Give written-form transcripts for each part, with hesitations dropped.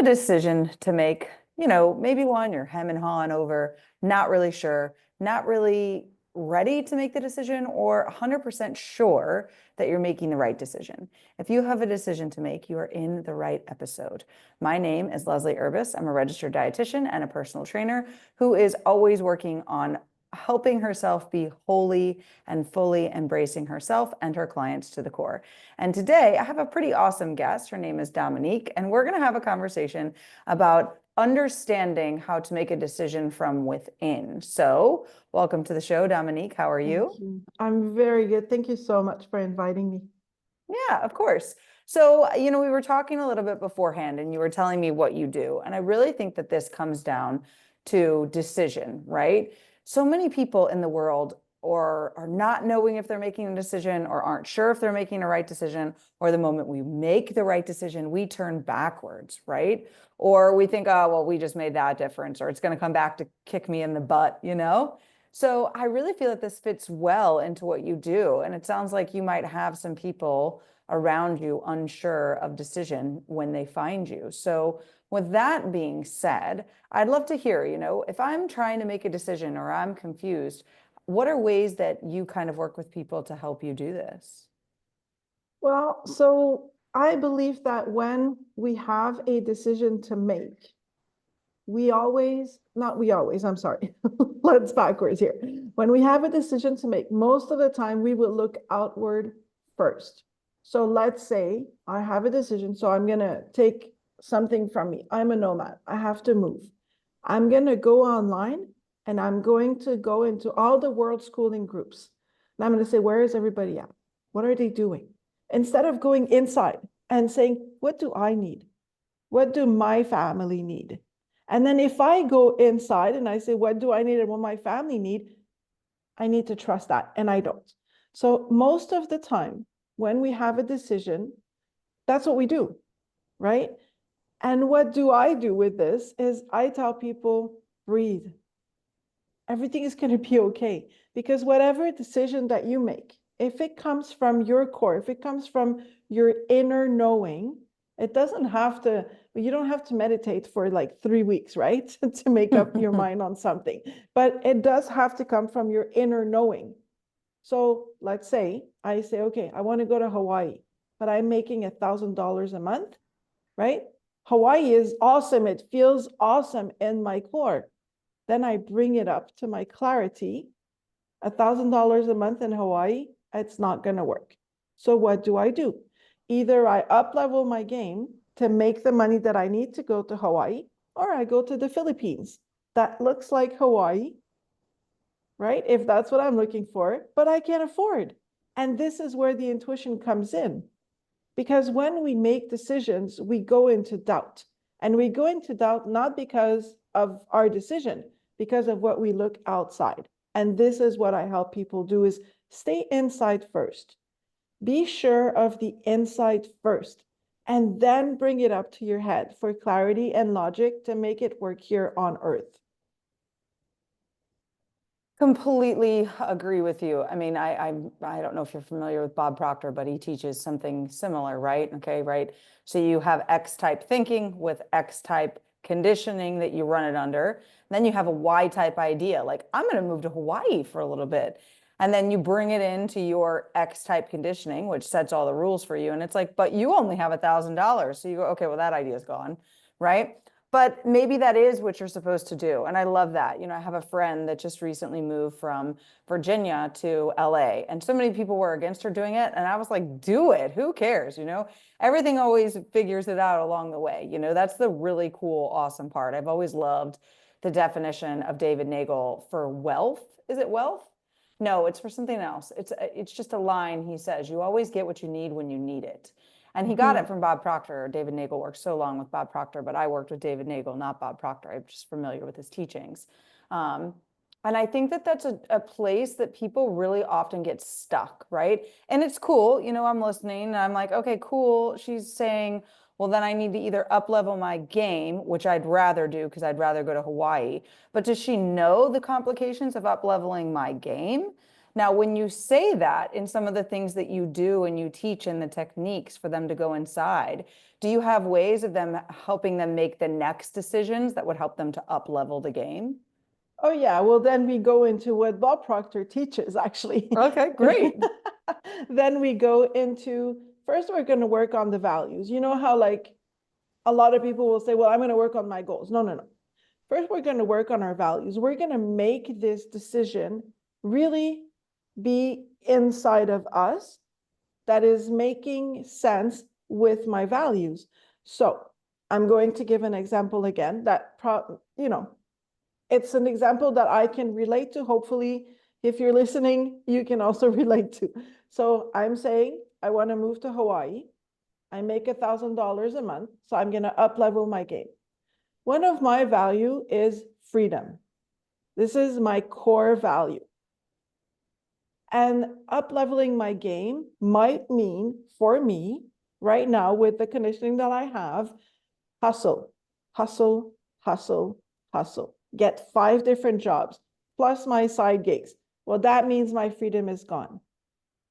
a decision to make, maybe one you're hem and hawing over, not really sure, not really ready to make the decision, or 100% sure that you're making the right decision. If you have a decision to make, you are in the right episode. My name is Leslie Urbis. I'm a registered dietitian and a personal trainer who is always working on helping herself be wholly and fully embracing herself and her clients to the core. And today I have a pretty awesome guest. Her name is Dominique, and we're going to have a conversation about understanding how to make a decision from within. So welcome to the show, Dominique. How are you? Thank you. I'm very good. Thank you so much for inviting me. Yeah, of course. So, we were talking a little bit beforehand and you were telling me what you do. And I really think that this comes down to decision, right? So many people in the world are not knowing if they're making a decision or aren't sure if they're making a right decision, or the moment we make the right decision, we turn backwards, right? Or we think, oh, well, we just made that difference, or it's going to come back to kick me in the butt, So I really feel that this fits well into what you do. And it sounds like you might have some people around you unsure of decision when they find you. So with that being said, I'd love to hear, if I'm trying to make a decision or I'm confused, what are ways that you kind of work with people to help you do this? Well, so I believe that when we have a decision to make, I'm sorry, let's backwards here. When we have a decision to make, most of the time we will look outward first. So let's say I have a decision, so I'm going to take something from me. I'm a nomad. I have to move. I'm going to go online and I'm going to go into all the world schooling groups. And I'm going to say, where is everybody at? What are they doing? Instead of going inside and saying, what do I need? What do my family need? And then if I go inside and I say, what do I need and what my family need? I need to trust that, and I don't. So most of the time when we have a decision, that's what we do, right? And what do I do with this is I tell people, breathe. Everything is going to be okay, because whatever decision that you make, if it comes from your core, if it comes from your inner knowing, it doesn't have to, you don't have to meditate for like 3 weeks, right? To make up your mind on something, but it does have to come from your inner knowing. So let's say I say, okay, I want to go to Hawaii, but I'm making $1,000 a month, right? Hawaii is awesome. It feels awesome in my core. Then I bring it up to my clarity. $1,000 a month in Hawaii, it's not going to work. So what do? Either I up-level my game to make the money that I need to go to Hawaii, or I go to the Philippines. That looks like Hawaii, right? If that's what I'm looking for, but I can't afford. And this is where the intuition comes in. Because when we make decisions, we go into doubt. And we go into doubt not because of our decision, because of what we look outside. And this is what I help people do, is stay inside first. Be sure of the inside first, and then bring it up to your head for clarity and logic to make it work here on earth. Completely agree with you. I mean, I don't know if you're familiar with Bob Proctor, but he teaches something similar, right? Okay, right. So you have X type thinking with X type conditioning that you run it under. Then you have a Y type idea, like I'm going to move to Hawaii for a little bit. And then you bring it into your X type conditioning, which sets all the rules for you. And it's like, but you only have $1,000. So you go, okay, well, that idea is gone, right? But maybe that is what you're supposed to do. And I love that. I have a friend that just recently moved from Virginia to LA, and so many people were against her doing it. And I was like, do it. Who cares? Everything always figures it out along the way. That's the really cool, awesome part. I've always loved the definition of David Nagel for wealth. Is it wealth? No, it's for something else. It's just a line he says, you always get what you need when you need it. And he got it from Bob Proctor. David Nagel worked so long with Bob Proctor, but I worked with David Nagel, not Bob Proctor. I'm just familiar with his teachings. And I think that that's a place that people really often get stuck, right? And it's cool. I'm listening and I'm like, okay, cool. She's saying, well, then I need to either up-level my game, which I'd rather do because I'd rather go to Hawaii. But does she know the complications of up-leveling my game? Now, when you say that in some of the things that you do and you teach and the techniques for them to go inside, do you have ways of them helping them make the next decisions that would help them to up level the game? Oh yeah, well then we go into what Bob Proctor teaches actually. Okay, great. Then we go into, first we're going to work on the values. You know how like a lot of people will say, well, I'm going to work on my goals. No, no, no. First, we're going to work on our values. We're going to make this decision really be inside of us that is making sense with my values. So I'm going to give an example again that, it's an example that I can relate to. Hopefully, if you're listening, you can also relate to. So I'm saying I want to move to Hawaii. I make $1,000 a month, so I'm going to up level my game. One of my value is freedom. This is my core value. And up leveling my game might mean for me right now with the conditioning that I have, hustle, hustle, hustle, hustle. Get 5 different jobs plus my side gigs. Well, that means my freedom is gone.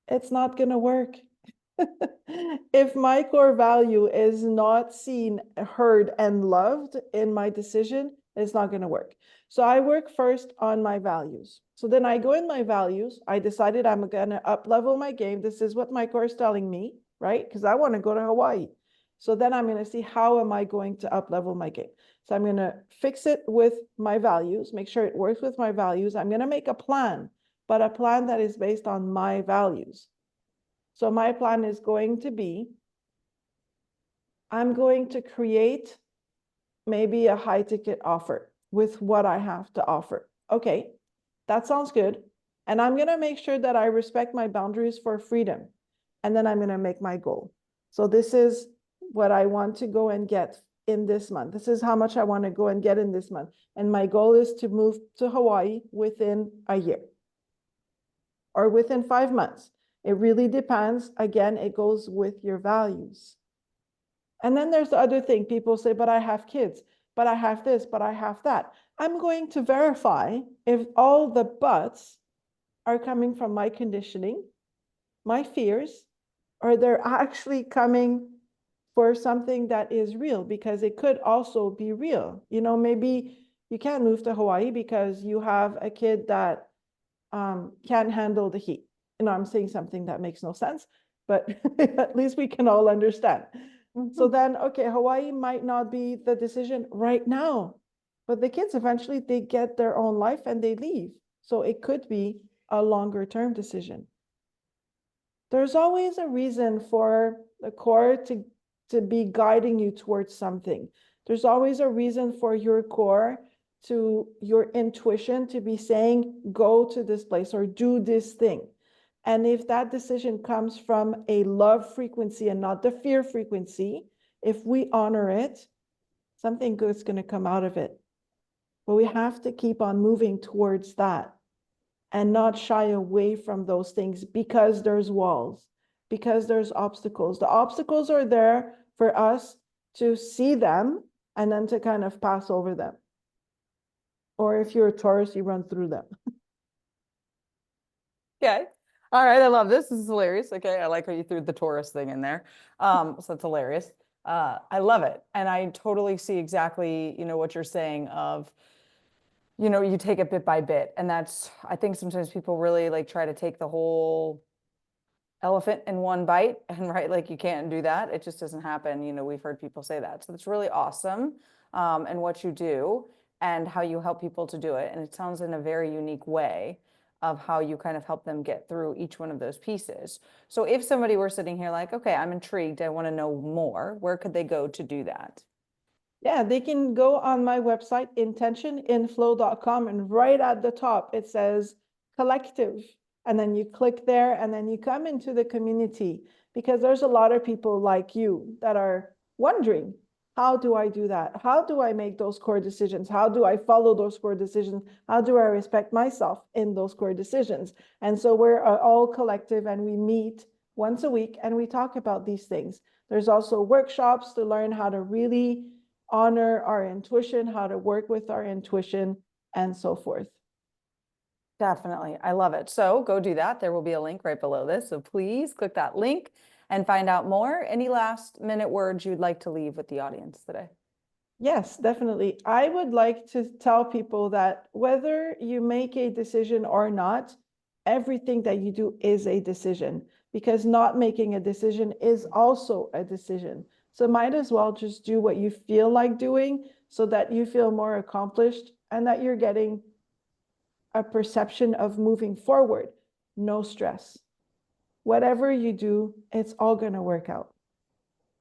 It's not going to work. If my core value is not seen, heard, and loved in my decision, it's not going to work. So I work first on my values. So then I go in my values. I decided I'm going to up level my game. This is what my core is telling me, right? Because I want to go to Hawaii. So then I'm going to see how am I going to up level my game. So I'm going to fix it with my values, make sure it works with my values. I'm going to make a plan, but a plan that is based on my values. So my plan is going to be, I'm going to create maybe a high ticket offer with what I have to offer. Okay, that sounds good. And I'm going to make sure that I respect my boundaries for freedom. And then I'm going to make my goal. So this is what I want to go and get in this month. This is how much I want to go and get in this month. And my goal is to move to Hawaii within a year or within 5 months. It really depends. Again, it goes with your values. And then there's the other thing. People say, but I have kids, but I have this, but I have that. I'm going to verify if all the buts are coming from my conditioning, my fears, or they're actually coming for something that is real, because it could also be real. You know, maybe you can't move to Hawaii because you have a kid that can't handle the heat. You know, I'm saying something that makes no sense, but at least we can all understand. So then, okay, Hawaii might not be the decision right now, but the kids eventually, they get their own life and they leave. So it could be a longer term decision. There's always a reason for the core to be guiding you towards something. There's always a reason for your core, to your intuition, to be saying, go to this place or do this thing. And if that decision comes from a love frequency and not the fear frequency, if we honor it, something good's going to come out of it. But we have to keep on moving towards that and not shy away from those things because there's walls, because there's obstacles. The obstacles are there for us to see them and then to kind of pass over them. Or if you're a Taurus, you run through them. Okay. All right. I love this. This is hilarious. Okay. I like how you threw the Taurus thing in there. So that's hilarious. I love it. And I totally see exactly, what you're saying of, you take it bit by bit. And that's, I think sometimes people really like try to take the whole elephant in one bite and right, like you can't do that. It just doesn't happen. We've heard people say that. So that's really awesome. And what you do and how you help people to do it. And it sounds in a very unique way of how you kind of help them get through each one of those pieces. So if somebody were sitting here like, okay, I'm intrigued, I want to know more, where could they go to do that? Yeah, they can go on my website, intentioninflow.com, and right at the top, it says collective. And then you click there and then you come into the community, because there's a lot of people like you that are wondering, how do I do that? How do I make those core decisions? How do I follow those core decisions? How do I respect myself in those core decisions? And so we're all collective and we meet once a week and we talk about these things. There's also workshops to learn how to really honor our intuition, how to work with our intuition, and so forth. Definitely. I love it. So go do that. There will be a link right below this. So please click that link and find out more. Any last minute words you'd like to leave with the audience today? Yes, definitely. I would like to tell people that whether you make a decision or not, everything that you do is a decision, because not making a decision is also a decision. So might as well just do what you feel like doing so that you feel more accomplished and that you're getting a perception of moving forward, no stress. Whatever you do, it's all going to work out.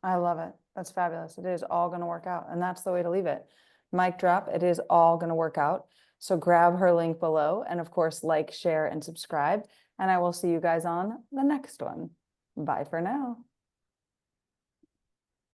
I love it. That's fabulous. It is all going to work out. And that's the way to leave it. Mic drop. It is all going to work out. So grab her link below and of course, like, share, and subscribe. And I will see you guys on the next one. Bye for now.